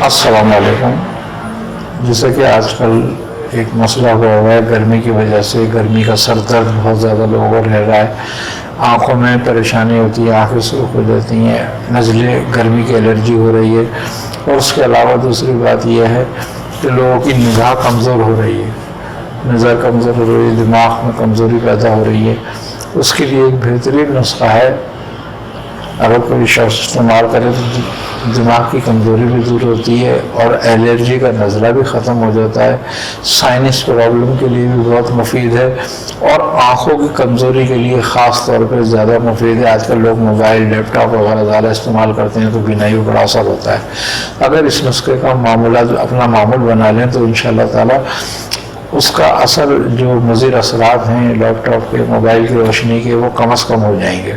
السلام علیکم. جیسا کہ آج کل ایک مسئلہ ہوا ہے گرمی کی وجہ سے، گرمی کا سر درد بہت زیادہ لوگوں کو رہ رہا ہے، آنکھوں میں پریشانی ہوتی ہے، آنکھیں سرخ ہو جاتی ہیں، نزلے، گرمی کی الرجی ہو رہی ہے، اور اس کے علاوہ دوسری بات یہ ہے کہ لوگوں کی نگاہ کمزور ہو رہی ہے، نظر کمزور ہو رہی ہے، دماغ میں کمزوری پیدا ہو رہی ہے. اس کے لیے ایک بہترین نسخہ ہے، اگر کوئی شخص استعمال کرے تو دماغ کی کمزوری بھی دور ہوتی ہے اور الرجی کا نزلہ بھی ختم ہو جاتا ہے. سائنس پرابلم کے لیے بھی بہت مفید ہے اور آنکھوں کی کمزوری کے لیے خاص طور پہ زیادہ مفید ہے. آج کل لوگ موبائل، لیپ ٹاپ وغیرہ زیادہ استعمال کرتے ہیں تو بینائی پر بڑا اثر ہوتا ہے. اگر اس نسخے کا اپنا معمول بنا لیں تو انشاءاللہ تعالی اس کا اثر، جو مضر اثرات ہیں لیپ ٹاپ کے، موبائل کی روشنی کے، وہ کم از کم ہو جائیں گے.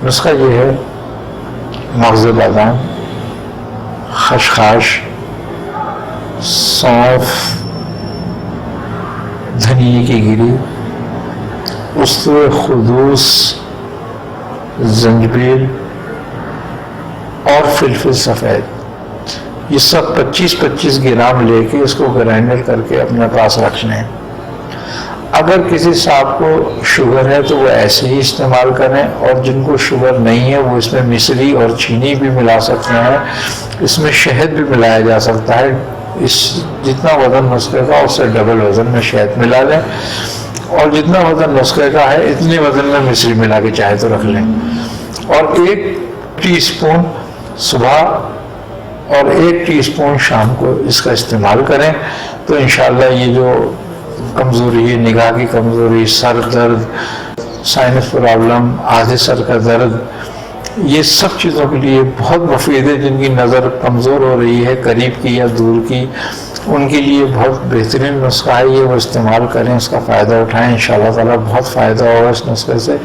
نسخہ یہ ہے: مغز بادام، خشخاش، سونف، دھنیے کی گری، استو خدوس، زنجبیل اور فلفل سفید. یہ سب 25-25 گرام لے کے اس کو گرائنڈر کر کے اپنے پاس رکھ لیں. اگر کسی صاحب کو شوگر ہے تو وہ ایسے ہی استعمال کریں، اور جن کو شوگر نہیں ہے وہ اس میں مصری اور چینی بھی ملا سکتے ہیں، اس میں شہد بھی ملایا جا سکتا ہے. جتنا وزن نسخے کا اس سے ڈبل وزن میں شہد ملا لیں، اور جتنا وزن نسخے کا ہے اتنے وزن میں مصری ملا کے چاہے تو رکھ لیں. اور 1 ٹی اسپون صبح اور 1 ٹی اسپون شام کو اس کا استعمال کریں تو انشاءاللہ یہ جو کمزوری ہے، نگاہ کی کمزوری، سر درد، سائنس پرابلم، آدھے سر کا درد، یہ سب چیزوں کے لیے بہت مفید ہے. جن کی نظر کمزور ہو رہی ہے، قریب کی یا دور کی، ان کے لیے بہت بہترین نسخہ ہے. یہ وہ استعمال کریں، اس کا فائدہ اٹھائیں، انشاءاللہ تعالی بہت فائدہ ہوگا اس نسخے سے.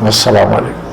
السلام علیکم.